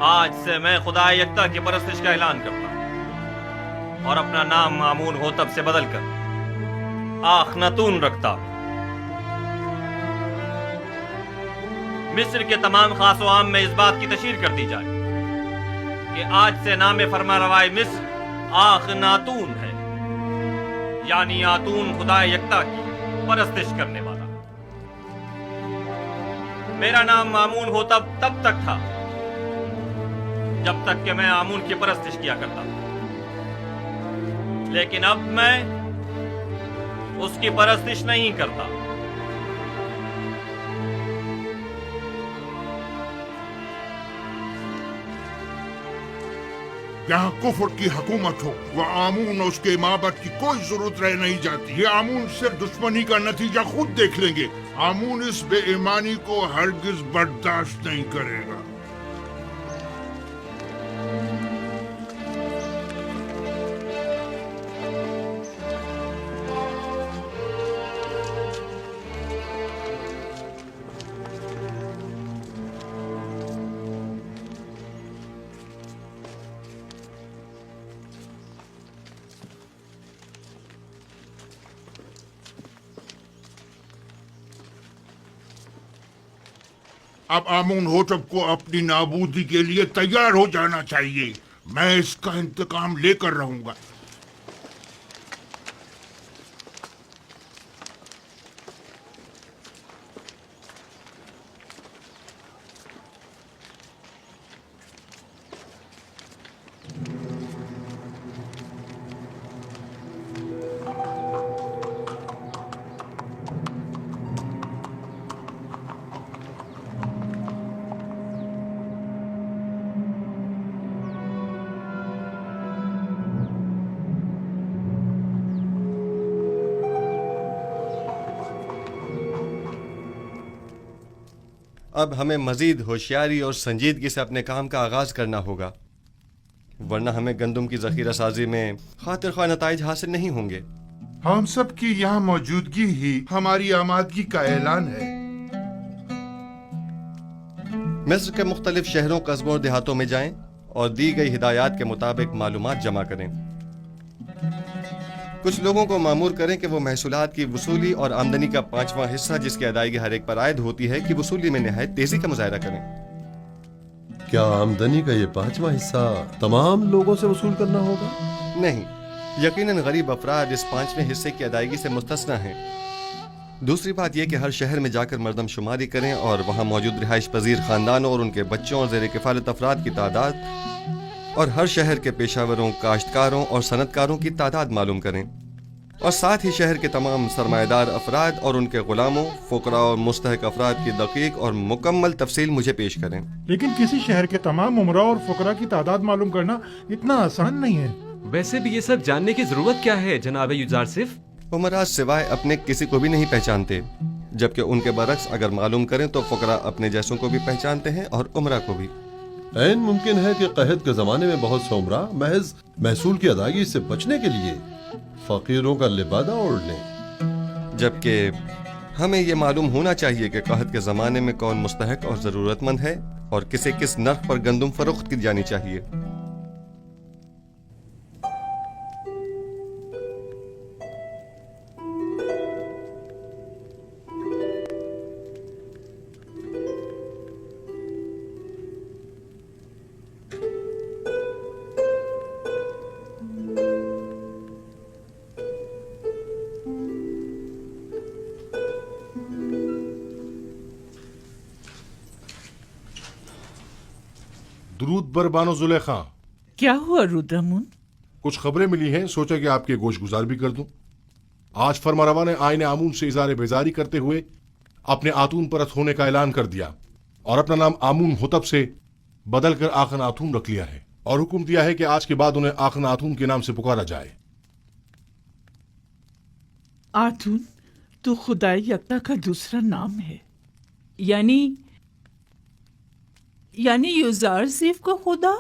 آج سے میں خدا یکتا کی پرستش کا اعلان کرتا ہوں اور اپنا نام مامون ہوتب سے بدل کر آخناتون رکھتا ہوں۔ مصر کے تمام خاص و عام میں اس بات کی تشہیر کر دی جائے کہ آج سے نام فرما روائے مصر آخناتون ہے، یعنی آتون خدا یکتا کی پرستش کرنے والا۔ میرا نام مامون ہوتب تب تک تھا جب تک کہ میں آمون کی پرستش کیا کرتا تھا، لیکن اب میں اس کی پرستش نہیں کرتا۔ یہاں کفر کی حکومت ہو، وہ آمون اور اس کے معبد کی کوئی ضرورت رہ نہیں جاتی۔ یہ آمون سے دشمنی کا نتیجہ خود دیکھ لیں گے۔ آمون اس بے ایمانی کو ہرگز برداشت نہیں کرے گا۔ اب آمون ہوتب کو اپنی نابودی کے لیے تیار ہو جانا چاہیے۔ میں اس کا انتقام لے کر رہوں گا۔ اب ہمیں مزید ہوشیاری اور سنجیدگی سے اپنے کام کا آغاز کرنا ہوگا، ورنہ ہمیں گندم کی ذخیرہ سازی میں خاطر خواہ نتائج حاصل نہیں ہوں گے۔ ہم سب کی یہاں موجودگی ہی ہماری آمادگی کا اعلان ہے۔ مصر کے مختلف شہروں، قصبوں اور دیہاتوں میں جائیں اور دی گئی ہدایات کے مطابق معلومات جمع کریں۔ کچھ لوگوں کو مامور کریں کہ وہ محصولات کی وصولی اور آمدنی کا 5واں حصہ جس کی ادائیگی ہر ایک پر عائد ہوتی ہے کی وصولی میں نہایت تیزی کا مظاہرہ کریں۔ کیا آمدنی کا یہ 5واں حصہ تمام لوگوں سے وصول کرنا ہوگا؟ نہیں، یقیناً غریب افراد اس 5ویں حصے کی ادائیگی سے مستثنیٰ ہیں۔ دوسری بات یہ کہ ہر شہر میں جا کر مردم شماری کریں اور وہاں موجود رہائش پذیر خاندانوں اور ان کے بچوں اور زیر کفالت افراد کی تعداد اور ہر شہر کے پیشہ وروں، کاشتکاروں اور صنعت کاروں کی تعداد معلوم کریں، اور ساتھ ہی شہر کے تمام سرمایہ دار افراد اور ان کے غلاموں، فقراء اور مستحق افراد کی دقیق اور مکمل تفصیل مجھے پیش کریں۔ لیکن کسی شہر کے تمام عمراء اور فقراء کی تعداد معلوم کرنا اتنا آسان نہیں ہے۔ ویسے بھی یہ سب جاننے کی ضرورت کیا ہے جناب یوزارسف؟ عمراء سوائے اپنے کسی کو بھی نہیں پہچانتے، جبکہ ان کے برعکس اگر معلوم کریں تو فقراء اپنے جیسوں کو بھی پہچانتے ہیں اور عمراء کو بھی۔ عین ممکن ہے کہ قحط کے زمانے میں بہت سے عمراء محض محصول کی ادائیگی سے بچنے کے لیے فقیروں کا لبادہ اوڑھ لیں، جبکہ ہمیں یہ معلوم ہونا چاہیے کہ قحط کے زمانے میں کون مستحق اور ضرورت مند ہے اور کسے کس نرخ پر گندم فروخت کی جانی چاہیے۔ درود بر بانو زلیخا۔ کیا ہوا رودرمن؟ کچھ خبریں ملی ہیں، سوچا کہ آپ کے گوش گزار بھی کر دوں۔ آج فرمانروا نے آئین آمون سے اظہار بیزاری کرتے ہوئے اپنے آتون پرست ہونے کا اعلان کر دیا اور اپنا نام آمون ہوتب سے بدل کر آخن آتون رکھ لیا ہے، اور حکم دیا ہے کہ آج کے بعد انہیں آخن آتون کے نام سے پکارا جائے۔ آتون تو خدا یکتا کا دوسرا نام ہے، یعنی یوزارسف کا خدا؟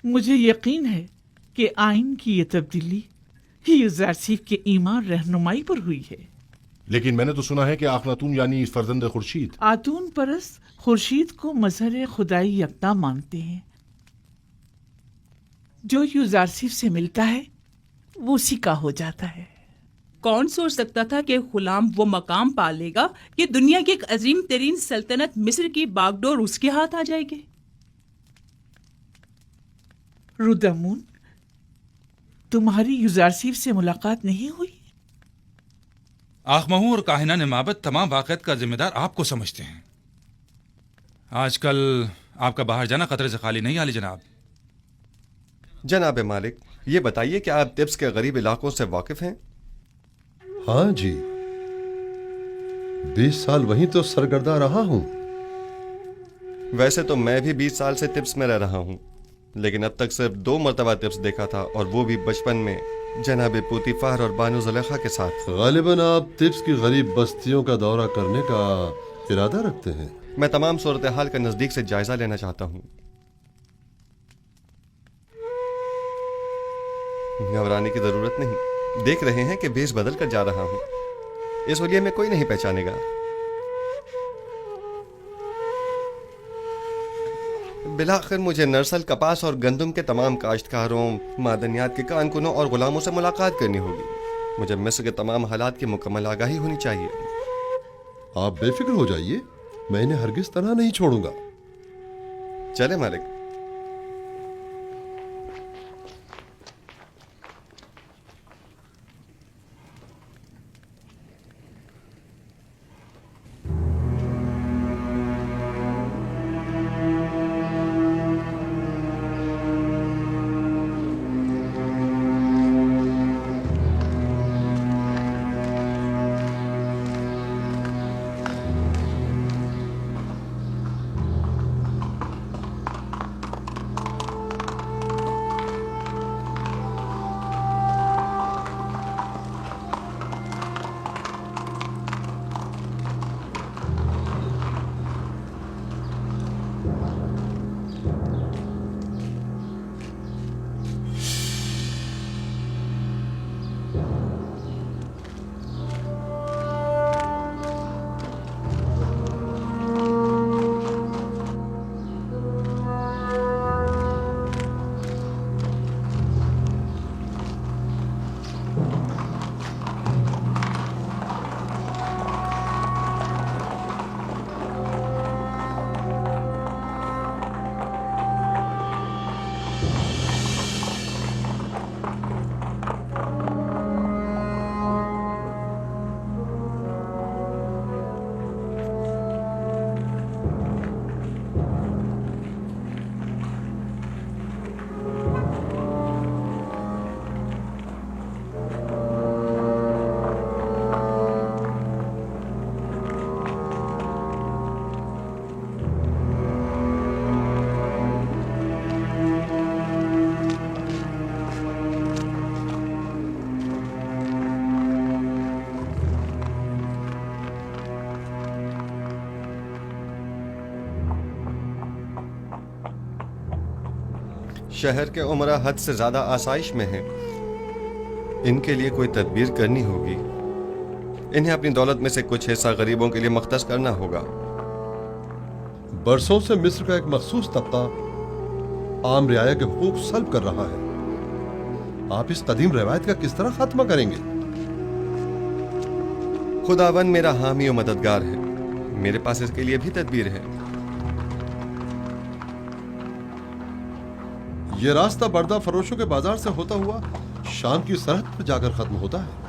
مجھے یقین ہے کہ آئین کی یہ تبدیلی یوزارسف کے ایمان رہنمائی پر ہوئی ہے۔ लेकिन मैंने तो सुना है कि आखनातून यानी फर्जंद खुर्शीद। आतून परस्त खुर्शीद को मजहर खुदाई यकता मानते हैं। जो यूजारसिफ से मिलता है वो उसी का हो जाता है। कौन सोच सकता था कि गुलाम वो मकाम पा लेगा कि दुनिया की एक अजीम तरीन सल्तनत मिस्र की बागडोर उसके हाथ आ जाएगी। रुदमून, तुम्हारी यूजारसिफ से मुलाकात नहीं हुई? आखमहू और काहिना निमाबत तमाम वाक़यात का जिम्मेदार आपको समझते हैं। आजकल आपका बाहर जाना खतरे से खाली नहीं आली जनाब। जनाब मालिक, ये बताइए कि आप तिब्स के गरीब इलाकों से वाकिफ हैं? हाँ जी, 20 साल वहीं तो सरगर्दा रहा हूं। वैसे तो मैं भी 20 साल से तिब्स में रह रहा हूँ, लेकिन अब तक सिर्फ 2 मरतबा तिब्स देखा था, और वो भी बचपन में जनाब पुतीफार और बानो ज़ुलेखा के साथ। गालिबन आप तिब्स की गरीब बस्तियों का दौरा करने का इरादा रखते हैं? मैं तमाम सूरत हाल का नजदीक से जायजा लेना चाहता हूँ। घबराने की जरूरत नहीं, देख रहे हैं कि भेष बदल कर जा रहा हूँ। इस वजह में कोई नहीं पहचानेगा। बिलाखिर मुझे नरसल, कपास और गंदम के तमाम काश्तकारों, मादनियात के कारकुनों और गुलामों से मुलाकात करनी होगी। मुझे मिस्र के तमाम हालात की मुकम्मल आगाही होनी चाहिए। आप बेफिक्र हो जाइए, मैं इन्हें हरगिज तनहा नहीं छोड़ूंगा। चले मालिक। शहर के उमरा हद से ज्यादा आसाइश में हैं। इनके लिए कोई तदबीर करनी होगी। इन्हें अपनी दौलत में से कुछ हिस्सा गरीबों के लिए मख्तस करना होगा। बरसों से मिस्र का एक मखसूस तबका आम रियाया के हुकूक सल्ब कर रहा है। आप इस कदीम रवायत का किस तरह खात्मा करेंगे? खुदावन मेरा हामी और मददगार है। मेरे पास इसके लिए भी तदबीर है। ये रास्ता बर्दा फरोशों के बाजार से होता हुआ शाम की सरहद पर जाकर खत्म होता है।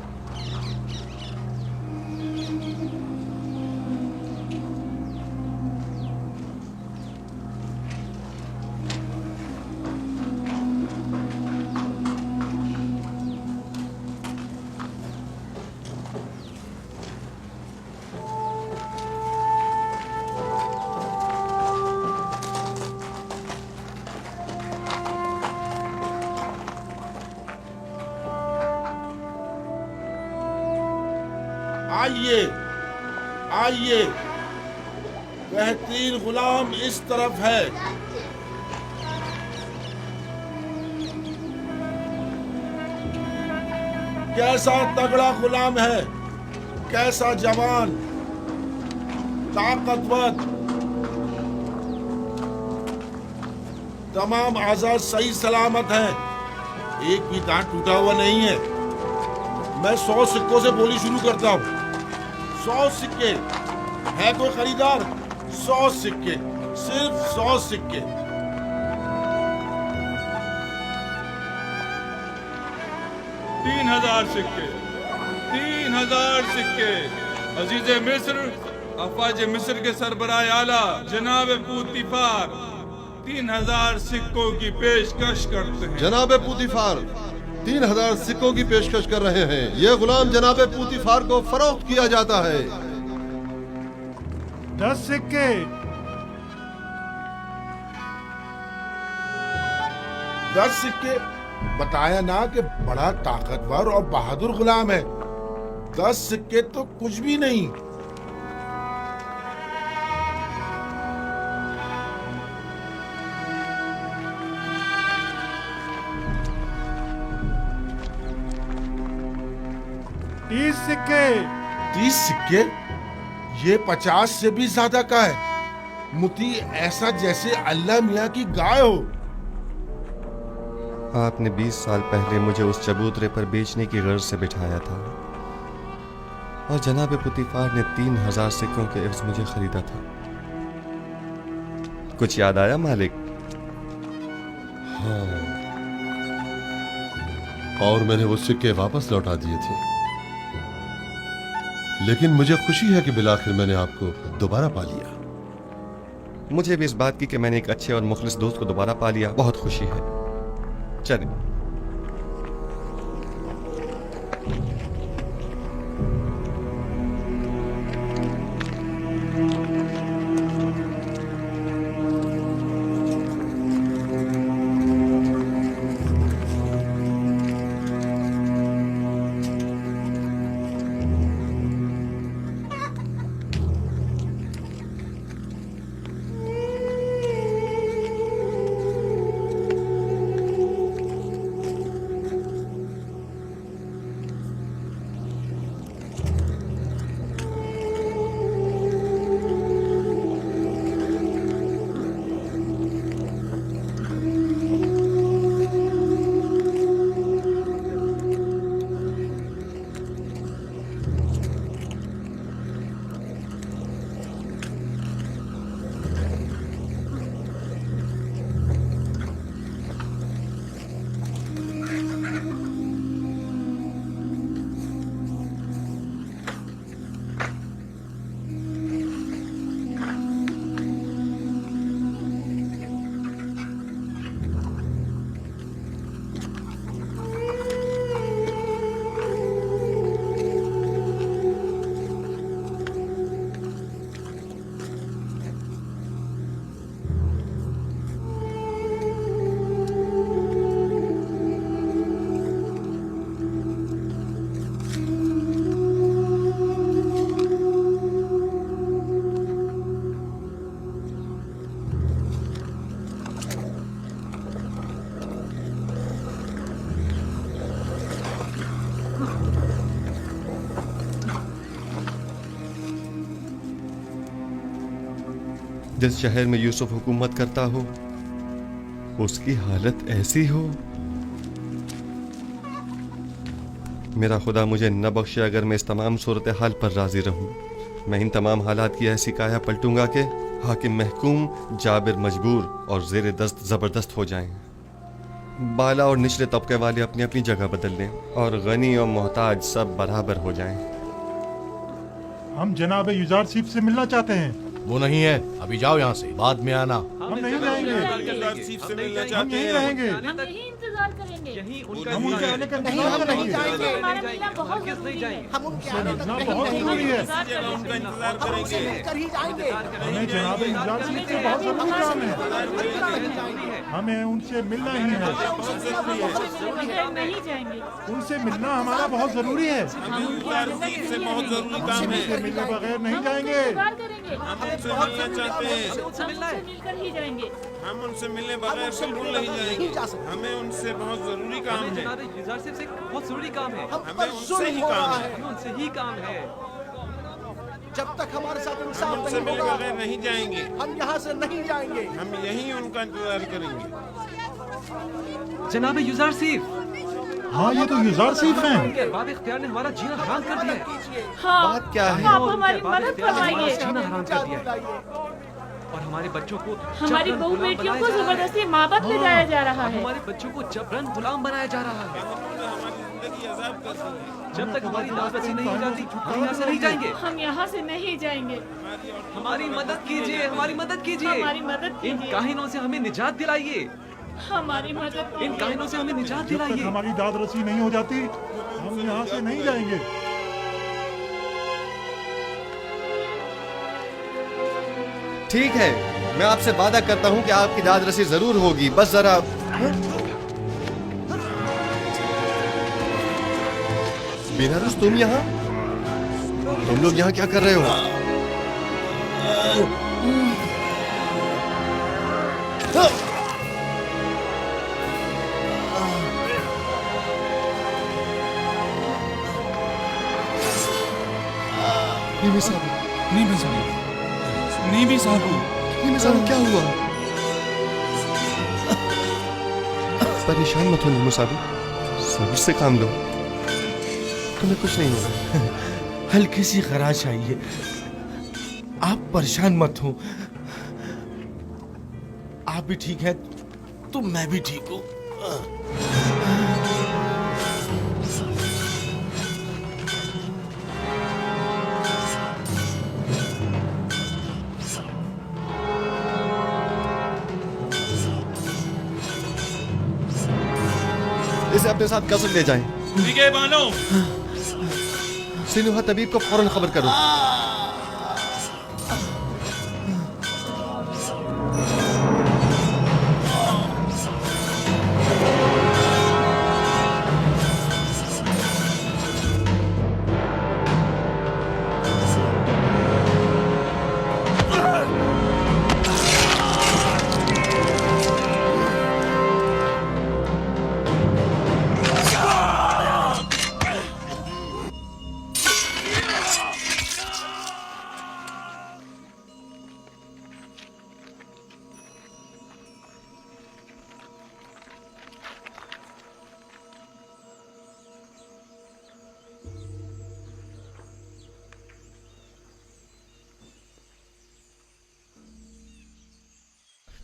आइए आइए, बेहतरीन गुलाम इस तरफ है। कैसा तगड़ा गुलाम है, कैसा जवान, ताकतवर, तमाम आजाद सही सलामत हैं, एक भी दांत टूटा हुआ नहीं है। मैं 100 सिक्कों से बोली शुरू करता हूँ। 100 सिक्के, है कोई खरीदार? 100 सिक्के, सिर्फ 100 सिक्के। तीन 3000 सिक्के, 3000 सिक्के। अजीज मिस्र, अफवाज मिस्र के सरबराह आला जनाब पूतीफार 3000 सिक्कों की पेशकश करते हैं। जनाब पूतीफार 3000 सिक्कों की पेशकश कर रहे हैं। ये गुलाम जनाब पूतीफार को फरोख्त किया जाता है। 10 सिक्के, 10 सिक्के। बताया ना कि बड़ा ताकतवर और बहादुर गुलाम है। 10 सिक्के तो कुछ भी नहीं। तीस सिक्के, 30 सिक्के? ये 50 से भी ज्यादा का है। मुती ऐसा जैसे अल्लाह मियाँ की गाय हो। आपने 20 साल पहले मुझे उस चबूतरे पर बेचने की गर्ज से बिठाया था और जनाब पुतीफार ने 3000 सिक्कों के एवज मुझे खरीदा था। कुछ याद आया मालिक? हाँ, और मैंने वो सिक्के वापस लौटा दिए थे। लेकिन मुझे खुशी है कि बिलाखिर मैंने आपको दोबारा पा लिया। मुझे भी इस बात की कि मैंने एक अच्छे और मुखलिस दोस्त को दोबारा पा लिया बहुत खुशी है। चलें। जिस शहर में यूसुफ हुकूमत करता हो उसकी हालत ऐसी हो। मेरा खुदा मुझे न बख्शे अगर मैं इस तमाम सूरत हाल पर राजी रहूं। मैं इन तमाम हालात की ऐसी काया पलटूंगा कि हाकिम महकूम, जाबिर मजबूर और जेर दस्त ज़बरदस्त हो जाएं। बाला और निचले तबके वाले अपनी अपनी जगह बदल लें और गनी और मोहताज सब बराबर हो जाएं। हम जनाब युजारसीब से मिलना चाहते हैं। वो नहीं है, अभी जाओ यहाँ से, बाद में आना। हम नहीं जाएंगे, हम यहीं रहेंगे। हम यही इंतजार करेंगे। हम उनके आने का इंतजार करेंगे। हमारा मिलना बहुत जरूरी है। हम उनसे मिलना बहुत जरूरी है। हमें जनाब युजारसीब से बहुत जरूरी काम है। हमें उनसे मिलना ही है। नहीं जाएंगे। उनसे मिलना हमारा बहुत जरूरी है। उनसे मिलने बगैर नहीं जाएंगे। उनसे मिलना चाहते हैं। उनसे मिलकर ही जाएंगे। हम उनसे मिलने बगैर बिल्कुल नहीं जाएंगे। हमें उनसे बहुत जरूरी काम है। जनाब युजारसीब से बहुत जरूरी काम है। हमें उनसे ही काम है। हमें उनसे ही काम है। जब तक हमारे साथ इंसाफ नहीं होगा नहीं जाएंगे, हम यहाँ से नहीं जाएंगे, हम यहीं उनका इंतजार करेंगे। जनाब युजारसीफ, हाँ ये तो युजारसीफ हैं। उनके अरबाब इख्तियार ने हमारा जीना हराम कर दिया है। हाँ, बात क्या है? आप हमारी मदद फरमाइए। जीना हराम कर दिया है और हमारे बच्चों को हमारी बहू बेटियों को जबरदस्ती माबद ले जाया जा रहा है। हमारे बच्चों को जबरन गुलाम बनाया जा रहा है। जब तक हमारी दावत नहीं हो जाती हम यहाँ से नहीं जाएंगे। हम यहाँ से नहीं जाएंगे। हमारी मदद कीजिए, हमारी मदद कीजिए, हमारी मदद इन कीजिए। काहिनों से हमें निजात दिलाइए, हमारी मदद इन कीजिए। काहिनों से हमें निजात जब तक दिलाइए। हमारी दाद रसी नहीं हो जाती हम यहाँ से नहीं जाएंगे। ठीक है, मैं आपसे वादा करता हूँ कि आपकी दाद रसी जरूर होगी, बस जरा बेनारुस तुम यहाँ लोग यहाँ क्या कर रहे हो? नीमी साहब क्या हुआ? परेशान मत हो नीमू साहब, सब्र से काम लो, तुम्हें कुछ नहीं होगा। हल्की सी खराश आई है, आप परेशान मत हो। आप भी ठीक है तो मैं भी ठीक हूँ। इसे अपने साथ कसर ले जाएं। ठीक है बानो। सिनुहा तबीब को फौरन खबर करो।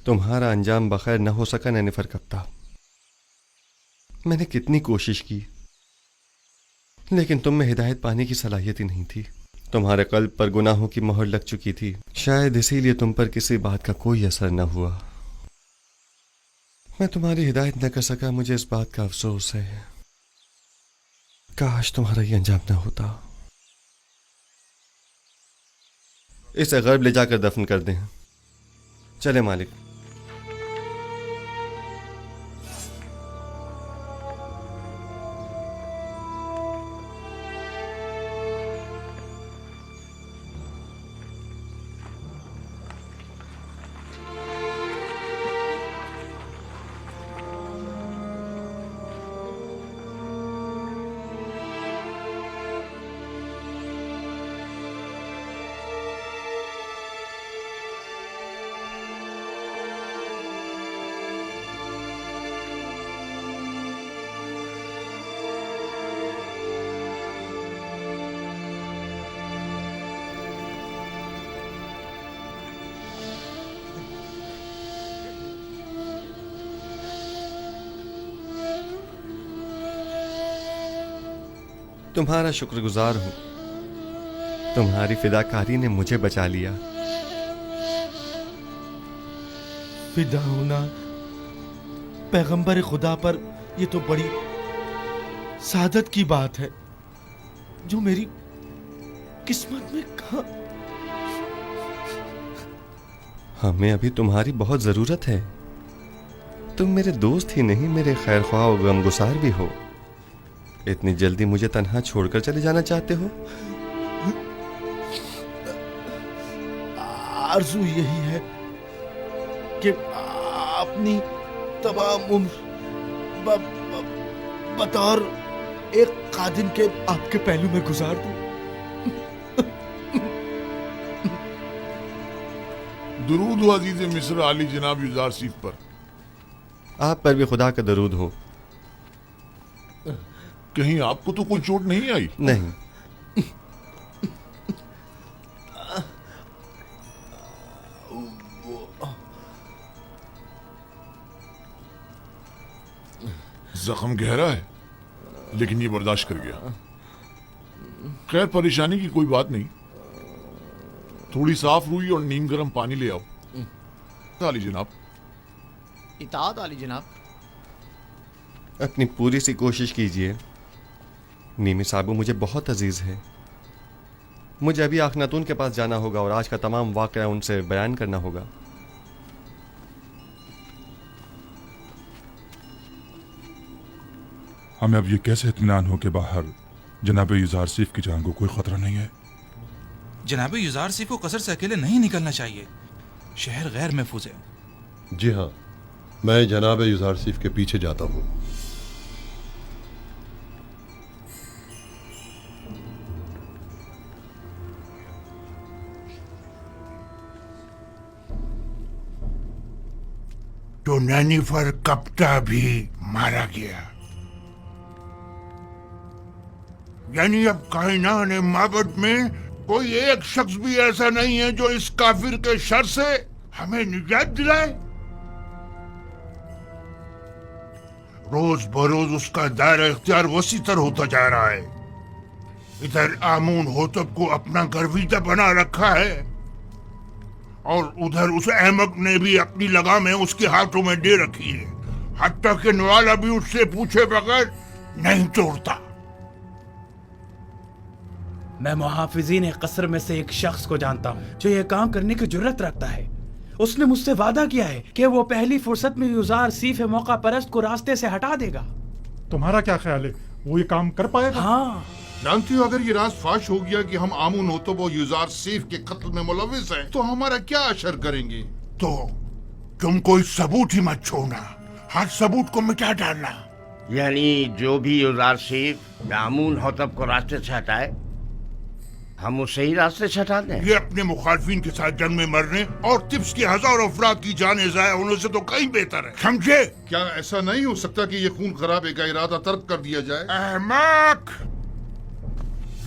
तुम्हारा अंजाम बखैर न हो सका नैनिफर कप्ता। मैंने कितनी कोशिश की लेकिन तुम में हिदायत पाने की सलाहियत ही नहीं थी। तुम्हारे कल्ब पर गुनाहों की मोहर लग चुकी थी, शायद इसीलिए तुम पर किसी बात का कोई असर न हुआ। मैं तुम्हारी हिदायत न कर सका, मुझे इस बात का अफसोस है। काश तुम्हारा ये अंजाम न होता। इसे गर्ब ले जाकर दफन कर दें। चले मालिक। तुम्हारा शुक्रगुजार हूं, तुम्हारी फिदाकारी ने मुझे बचा लिया। फिदा होना पैगंबर खुदा पर ये तो बड़ी सादत की बात है जो मेरी किस्मत में कहा। हमें अभी तुम्हारी बहुत जरूरत है। तुम मेरे दोस्त ही नहीं, मेरे खैर ख्वाह और गमगुसार भी हो। इतनी जल्दी मुझे तन्हा छोड़कर चले जाना चाहते हो? आरज़ू यही है कि अपनी तमाम उम्र बतौर एक कादिम के आपके पहलू में गुजार दूं। दुरूद हो अजीज मिस्र आली जनाब युजारसीफ पर। आप पर भी खुदा का दरूद हो। कहीं आपको तो कोई चोट नहीं आई? नहीं। जख्म गहरा है, लेकिन ये बर्दाश्त कर गया। खैर, परेशानी की कोई बात नहीं। थोड़ी साफ रुई और नीम गर्म पानी ले आओ। आली जनाब। इताअत आली जनाब। अपनी पूरी सी कोशिश कीजिए। नीमी साबू मुझे बहुत अजीज है। मुझे अभी आखनातून के पास जाना होगा और आज का तमाम वाक़या उनसे बयान करना होगा। हमें अब ये कैसे इत्मीनान हो कि बाहर जनाब युजारसीफ की जान को कोई खतरा नहीं है? जनाब युजारसीफ को कसर से अकेले नहीं निकलना चाहिए। शहर गैर महफूज है। जी हाँ, मैं जनाब युजारसीफ के पीछे जाता हूँ। तो नैनीफर कप्ता भी मारा गया। यानी अब कायनात माबद में कोई एक शख्स भी ऐसा नहीं है जो इस काफिर के शर से हमें निजात दिलाए। रोज बरोज उसका दायरा इख्तियार वसीतर होता जा रहा है। इधर आमून होतब को अपना गर्विदा बना रखा है और उधर उस अहमक ने भी अपनी लगामें उसके हाथों में दे रखी है। हत्ता कि नवाला भी उससे पूछे बगैर नहीं तोड़ता। मैं मुहाफिजीन कसर में से एक शख्स को जानता हूँ जो ये काम करने की जुर्रत रखता है। उसने मुझसे वादा किया है कि वो पहली फुर्सत में युजारसीफ मौका परस्त को रास्ते से हटा देगा। तुम्हारा क्या ख्याल है, वो ये काम कर पाएगा? हाँ। जानती हो, अगर ये राज फाश हो गया कि हम आमून होतब और युजारसीफ के कत्ल में मुलविस हैं, तो हमारा क्या असर करेंगे? तो तुम कोई सबूत ही मत छोड़ना, हर सबूत को मिटा डालना। यानी जो भी युजारसीफ आमून होतब को रास्ते से हटाए, हम उसे ही रास्ते से हटा दें। ये अपने मुखालफिन के साथ जंग में मरने और तिब्स के हजारों अफराद की जानें ज़ाया होने से तो कहीं बेहतर है। समझे? क्या ऐसा नहीं हो सकता कि ये खून खराबे का इरादा तर्क कर दिया जाए? अहमक!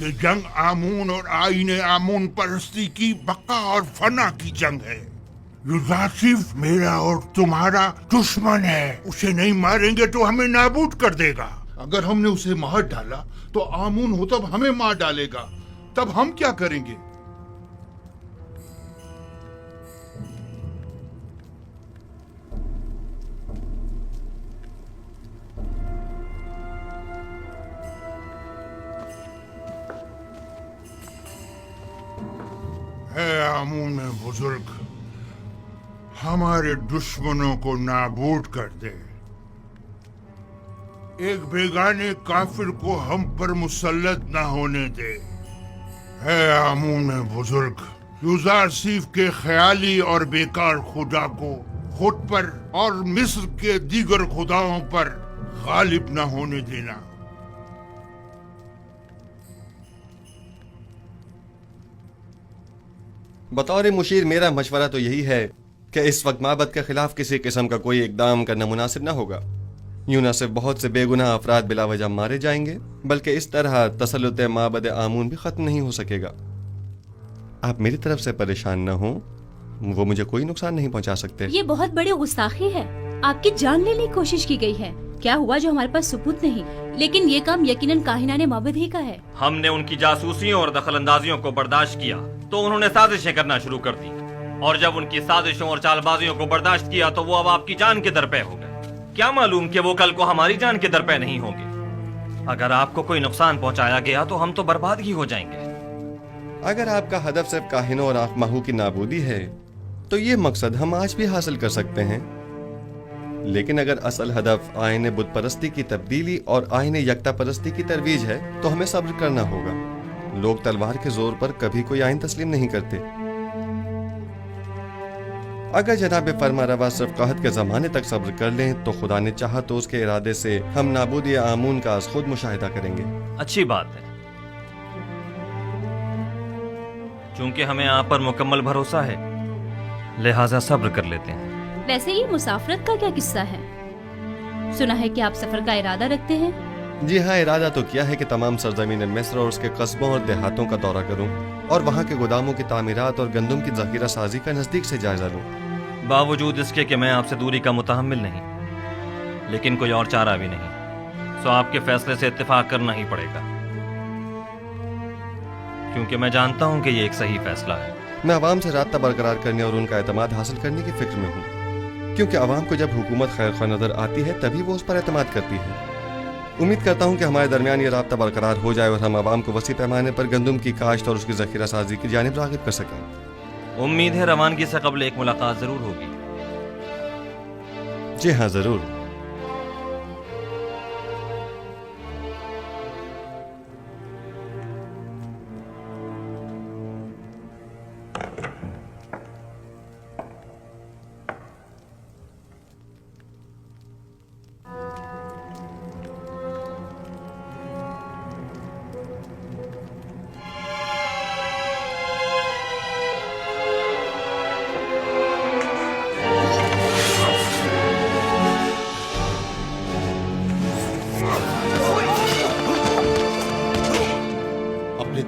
ये जंग आमून और आईने आमून परस्ती की बका और फना की जंग है। युजारसीफ मेरा और तुम्हारा दुश्मन है। उसे नहीं मारेंगे तो हमें नाबूद कर देगा। अगर हमने उसे मार डाला तो आमून होतब हमें मार डालेगा। तब हम क्या करेंगे? है आमून बुजुर्ग, हमारे दुश्मनों को नाबूद कर दे। एक बेगाने काफिर को हम पर मुसल्लत न होने दे। है आमून बुजुर्ग, युजारसीफ के ख्याली और बेकार खुदा को खुद पर और मिस्र के दीगर खुदाओं पर गालिब न होने देना। बतौर मुशीर मेरा मशवरा तो यही है कि इस वक्त माबद के खिलाफ किसी किस्म का कोई इकदाम करना मुनासिब न होगा। यूं न सिर्फ बहुत से बेगुनाह अफराद बिला वजह मारे जाएंगे, बल्कि इस तरह तसल्लुत माबद आमून भी खत्म नहीं हो सकेगा। आप मेरी तरफ से परेशान न हो, वो मुझे कोई नुकसान नहीं पहुंचा सकते। ये बहुत बड़ी गुस्ताखी है। आपकी जान लेने की कोशिश की गई है। क्या हुआ जो हमारे पास सबूत नहीं, लेकिन ये काम यकीनन काहिनाने माबद ही का है। हमने उनकी जासूसियों और दखलंदाजियों को बर्दाश्त किया तो उन्होंने साजिशें करना शुरू कर दी, और जब उनकी साजिशों और चालबाजियों को बर्दाश्त किया तो वो अब आपकी जान के दरपे हो गए। क्या मालूम कि वो कल को हमारी जान के दरपे नहीं होंगे। अगर आपको कोई नुकसान पहुंचाया गया तो हम तो बर्बाद ही हो जाएंगे। अगर आपका हदफ सिर्फ काहिनों और आखमाहू की नाबूदी है तो ये मकसद हम आज भी हासिल कर सकते हैं। लेकिन अगर असल हदफ आईने बुत परस्ती की तब्दीली और आईने यकता परस्ती की तरवीज है तो हमें सब्र करना होगा। लोग तलवार के जोर पर कभी कोई आइन तस्लीम नहीं करते। अगर जनाब फरमारवा सिर्फ कहत के जमाने तक सब्र कर लें तो खुदा ने चाहा तो उसके इरादे से हम नाबूदी आमून का खुद मुशाहिदा करेंगे। अच्छी बात है, चूंकि हमें आप पर मुकम्मल भरोसा है। लिहाजा सब्र कर लेते हैं। वैसे ये मुसाफरत का क्या किस्सा है? सुना है कि आप सफर का इरादा रखते हैं। जी हाँ, इरादा तो किया है कि तमाम सरजमीन मिस्र और उसके कस्बों और देहातों का दौरा करूं और वहाँ के गोदामों की तामीरात और गंदम की ज़ख़ीरा साजी का नज़दीक से जायजा लूं। बावजूद इसके कि मैं आपसे दूरी का मुतहम्मिल नहीं, लेकिन कोई और चारा भी नहीं, सो आपके फैसले से इत्तेफाक करना ही पड़ेगा, क्योंकि मैं जानता हूँ कि ये एक सही फैसला है। मैं आवाम से राब्ता बरकरार करने और उनका एतमाद हासिल करने की फिक्र में हूँ, क्योंकि आवाम को जब हुकूमत खैर ख्वाह नजर आती है तभी वो उस पर एतमाद करती है। उम्मीद करता हूँ कि हमारे दरमियान ये राब्ता बरकरार हो जाए और हम आवाम को वसी पैमाने पर गंदम की काश्त और उसकी ज़ख़ीरा साजी की जानिब राग़िब कर सकें। उम्मीद है रवानगी से कबल एक मुलाकात जरूर होगी। जी हाँ, जरूर।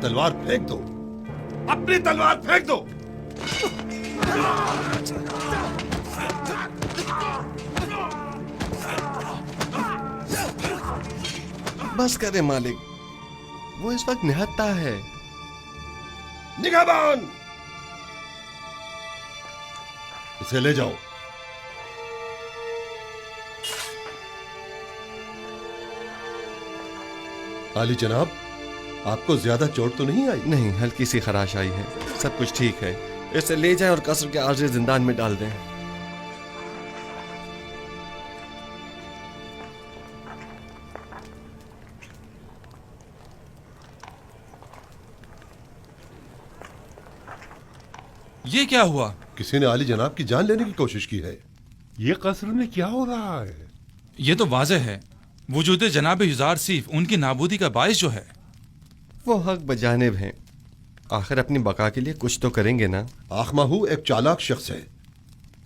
तलवार फेंक दो, अपनी तलवार फेंक दो। बस करे मालिक, वो इस वक्त निहत्ता है। निगाहबान, इसे ले जाओ। आली जनाब, आपको ज्यादा चोट तो नहीं आई? नहीं, हल्की सी खराश आई है, सब कुछ ठीक है। इसे ले जाएं और कसर के आर्ज़ी जिंदान में डाल दें। ये क्या हुआ? किसी ने आली जनाब की जान लेने की कोशिश की है। ये कसर में क्या हो रहा है? ये तो वाज़ेह है, वजूद जनाब युज़ार सीफ उनकी नाबूदी का बाइस जो है। वो हक बजानिब हैं, आखिर अपनी बका के लिए कुछ तो करेंगे ना। आखमाहू एक चालाक शख्स है,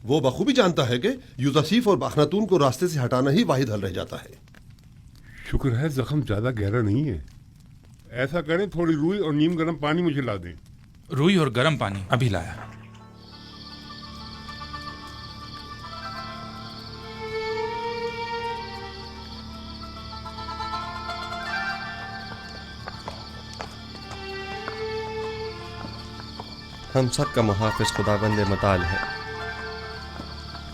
वो बखूबी जानता है कि यूसुफ और बाखनातून को रास्ते से हटाना ही वाहिद हल रह जाता है। शुक्र है जख्म ज्यादा गहरा नहीं है। ऐसा करें, थोड़ी रूई और नीम गर्म पानी मुझे ला दें। रूई और गर्म पानी अभी लाया। हम सब का मुहाफिज खुदाबंद मताल है।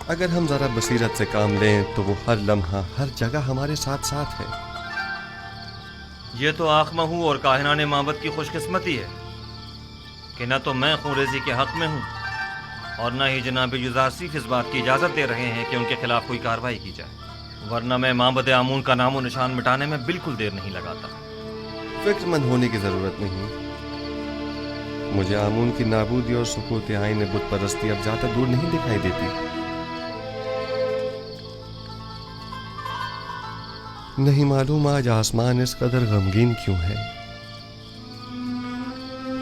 अगर हम जरा बसीरत से काम लें तो वो हर लम्हा हर जगह हमारे साथ साथ है। ये तो आखमहू और काहिनाने माबद की खुशकिस्मती है कि न तो मैं खूरेजी के हक में हूँ और न ही जनाब युज़ार सीफ इस बात की इजाज़त दे रहे हैं कि उनके खिलाफ कोई कार्रवाई की जाए, वरना मैं माबद आमून का नामो निशान मिटाने में बिल्कुल देर नहीं लगाता। फिक्रमंद होने की ज़रूरत नहीं। मुझे आमून की नाबूदी और सुकूत आईन बुत परस्ती अब ज्यादा दूर नहीं दिखाई देती। नहीं मालूम आज आसमान इस कदर गमगीन क्यों है।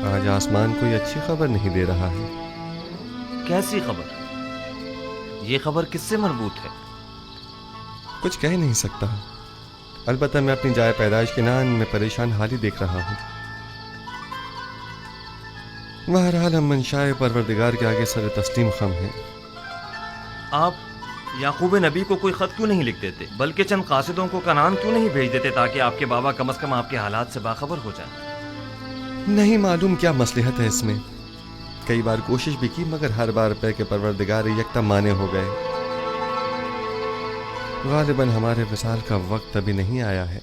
आज आसमान कोई अच्छी खबर नहीं दे रहा है। कैसी खबर? ये खबर किससे मरबूत है? कुछ कह नहीं सकता, अलबत्ता मैं अपनी जाए पैदाइश के नान में परेशान हाल ही देख रहा हूँ। बहरहाल हम मंशाए परवरदिगार के आगे सर तस्लीम खम हैं। आप याकूब नबी को कोई खत क्यों नहीं लिख देते, बल्कि चंद कासिदों को कनान क्यों नहीं भेज देते ताकि आपके बाबा कम से कम आपके हालात से बाखबर हो जाए? नहीं मालूम क्या मसलहत है इसमें। कई बार कोशिश भी की मगर हर बार पे के परवरदिगार यकता माने हो गए। गालिबन हमारे विसाल का वक्त अभी नहीं आया है।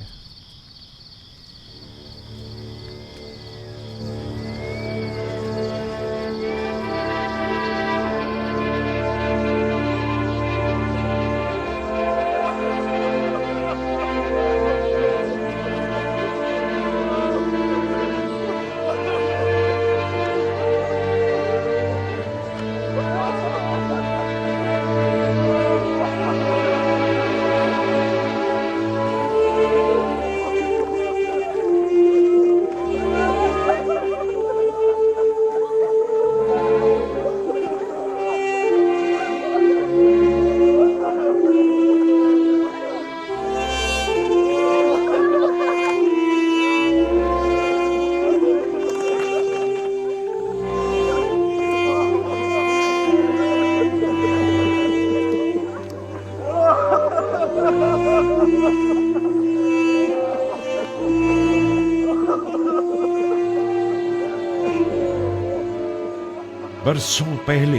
बरसों पहले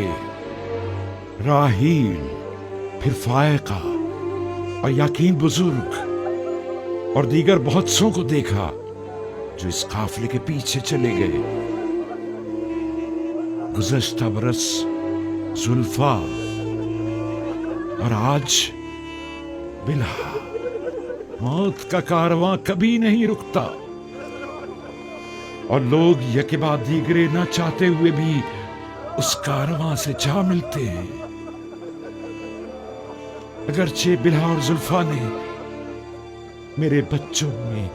राहील, फिर फायका और याकीन बुजुर्ग और दीगर बहुत सौ को देखा जो इस काफिले के पीछे चले गए। गुज़श्ता बरस जुल्फा और आज बिल्हा। मौत का कारवां कभी नहीं रुकता और लोग यके बाद दीगरे न चाहते हुए भी उस कारवां से जा मिलते हैं। अगरचे बिल्हा और जुल्फा ने मेरे बच्चों में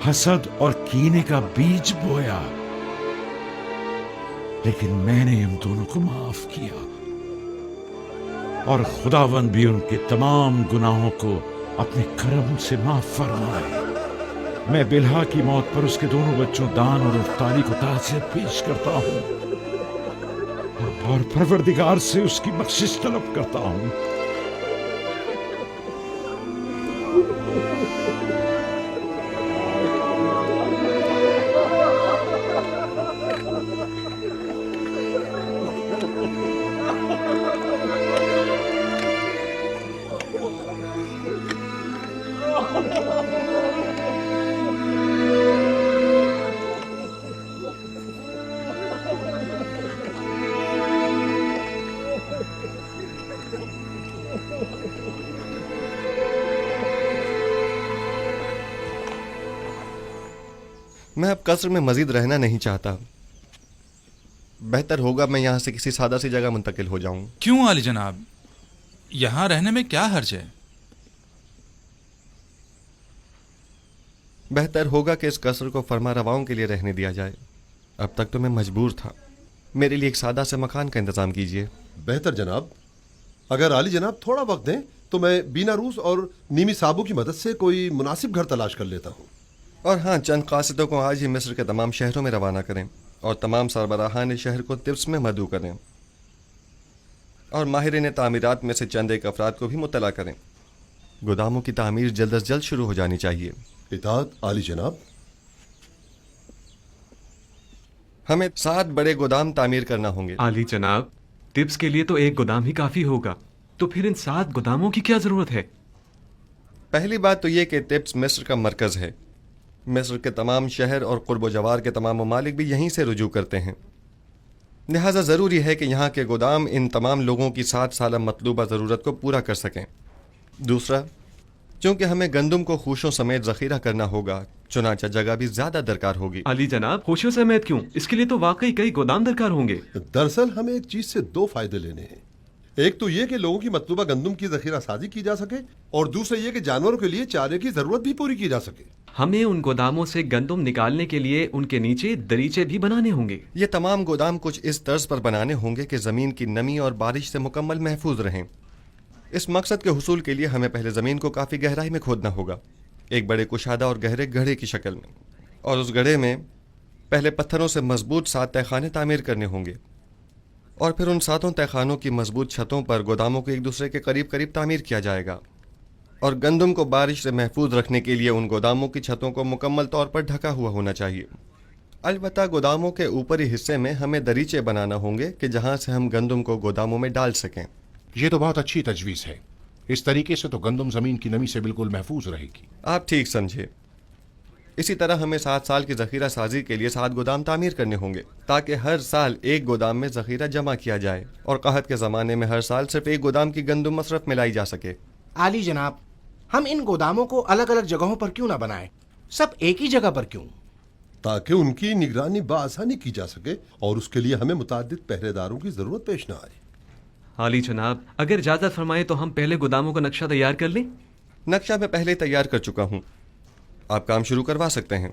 हसद और कीने का बीज बोया, लेकिन मैंने उन दोनों को माफ किया और खुदावंद भी उनके तमाम गुनाहों को अपने करम से माफ फरमाए। मैं बिल्हा की मौत पर उसके दोनों बच्चों दान और इफ्तारी को ताज़ियत पेश करता हूँ और परवरदिगार से उसकी बख्शिश तलब करता हूँ। मैं अब कस्र में मजीद रहना नहीं चाहता। बेहतर होगा मैं यहाँ से किसी सादा सी जगह मुंतकिल हो जाऊं। क्यों आली जनाब, यहाँ रहने में क्या हर्ज है? बेहतर होगा कि इस कस्र को फरमा रवाओं के लिए रहने दिया जाए। अब तक तो मैं मजबूर था। मेरे लिए एक सादा से मकान का इंतजाम कीजिए। बेहतर जनाब, अगर आली जनाब थोड़ा वक्त दें तो मैं बीना रूस और नीमी साबू की मदद से कोई मुनासिब घर तलाश कर लेता हूँ। और हाँ, चंद कासिदों को आज ही मिस्र के तमाम शहरों में रवाना करें और तमाम सरबराहान शहर को तिब्स में मदऊ करें और माहिरीन तामीरात में से चंद एक अफराद को भी मुत्तला करें। गोदामों की तामीर जल्द अज जल्द शुरू हो जानी चाहिए। इताअत आली जनाब। हमें 7 बड़े गोदाम तामीर करना होंगे। आली जनाब, तिब्स के लिए तो एक गोदाम ही काफी होगा, तो फिर इन 7 गोदामों की क्या जरूरत है? पहली बात तो ये कि तिब्स मिस्र का मरकज है। मिस्र के तमाम शहर और कुर्ब जवार के तमाम ममालिक भी यहीं से रुजू करते हैं। लिहाजा ज़रूरी है कि यहाँ के गोदाम इन तमाम लोगों की 7 साल मतलूबा ज़रूरत को पूरा कर सकें। दूसरा, चूँकि हमें गंदम को खुशों समेत ज़ख़ीरा करना होगा, चुनाचा जगह भी ज़्यादा दरकार होगी। अली जनाब, खुशियों समेत क्यों? इसके लिए तो वाकई कई गोदाम दरकार होंगे। दरअसल हमें एक चीज़ से 2 फायदे लेने हैं। एक तो ये कि लोगों की मतलूबा गंदम की ज़ख़ीरा साजी की जा सके और दूसरा ये कि जानवरों के लिए चारे की ज़रूरत भी पूरी की जा सके। हमें उन गोदामों से गंदम निकालने के लिए उनके नीचे दरीचे भी बनाने होंगे। ये तमाम गोदाम कुछ इस तर्ज पर बनाने होंगे कि ज़मीन की नमी और बारिश से मुकम्मल महफूज रहें। इस मकसद के हुसूल के लिए हमें पहले ज़मीन को काफ़ी गहराई में खोदना होगा, एक बड़े कुशादा और गहरे गड्ढे की शक्ल में, और उस गड्ढे में पहले पत्थरों से मजबूत 7 तहखाने तामीर करने होंगे और फिर उन 7 तहखानों की मजबूत छतों पर गोदामों को एक दूसरे के करीब करीब तामीर किया जाएगा। और गंदम को बारिश से महफूज रखने के लिए उन गोदामों की छतों को मुकम्मल तौर पर ढका हुआ होना चाहिए। अलबत्ता गोदामों के ऊपरी हिस्से में हमें दरीचे बनाना होंगे कि जहां से हम गंदम को गोदामों में डाल सकें। ये तो बहुत अच्छी तजवीज़ है। इस तरीके से तो गंदम ज़मीन की नमी से बिल्कुल महफूज रहेगी। आप ठीक समझे। इसी तरह हमें 7 साल की ज़ख़ीरा साजी के लिए 7 गोदाम तामीर करने होंगे ताकि हर साल एक गोदाम में ज़ख़ीरा जमा किया जाए और कहत के ज़माने में हर साल सिर्फ एक गोदाम की गंदम मसरफ मिलाई जा सके। आली जनाब, हम इन गोदामों को अलग अलग जगहों पर क्यों ना बनाएं? सब एक ही जगह पर क्यों? ताकि उनकी निगरानी बासानी की जा सके और उसके लिए हमें मुताद्दिद पहरेदारों की जरूरत पेश ना आए। आली जनाब, अगर इजाजत फरमाए तो हम पहले गोदामों का नक्शा तैयार कर लें। नक्शा मैं पहले तैयार कर चुका हूँ, आप काम शुरू करवा सकते हैं।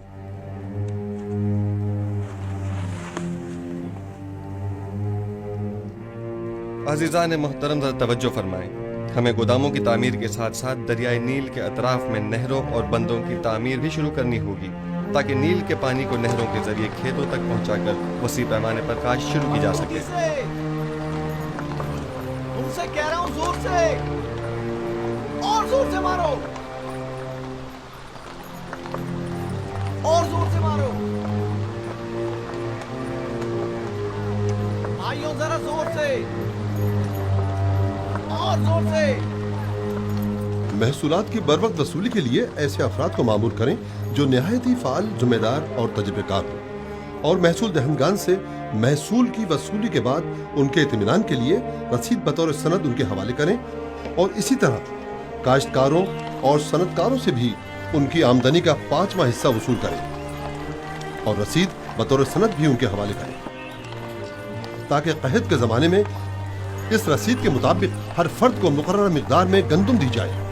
अज़ीज़ान मोहतरम, ज़रा तवज्जो फरमाएं। हमें गोदामों की तामीर के साथ साथ दरियाए नील के अतराफ में नहरों और बंदों की तामीर भी शुरू करनी होगी ताकि नील के पानी को नहरों के जरिए खेतों तक पहुंचाकर वसी पैमाने पर काश्त शुरू की जा सके। उनसे कह रहा हूं, जोर से और जोर से मारो, और जोर से मारो। भाइयों जरा जोर से और जोर से। महसूलात की बरवक्त वसूली के लिए ऐसे अफराद को मामूर करें जो नहायत ही फाल, जिम्मेदार और तजुर्बेकार हो, और महसूल दहनगान से महसूल की वसूली के बाद उनके इत्मीनान के लिए रसीद बतौर सनद उनके हवाले करें, और इसी तरह काश्तकारों और सनतकारों से भी उनकी आमदनी का 5वां हिस्सा वसूल करें और रसीद बतौर सनद भी उनके हवाले करें, ताकि कहत के ज़माने में इस रसीद के मुताबिक हर फर्द को मुकर्रर मिकदार में गंदुम दी जाए।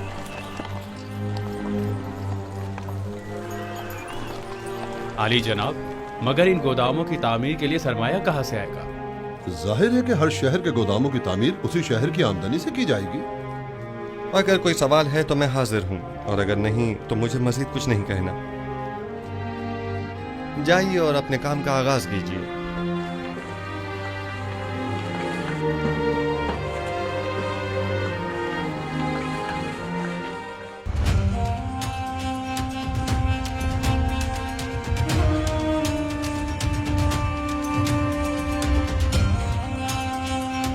आली जनाब, मगर इन गोदामों की तामीर के लिए सरमाया कहाँ से आएगा? जाहिर है कि हर शहर के गोदामों की तामीर उसी शहर की आमदनी से की जाएगी। अगर कोई सवाल है तो मैं हाजिर हूँ, और अगर नहीं तो मुझे मज़ीद कुछ नहीं कहना। जाइए और अपने काम का आगाज कीजिए।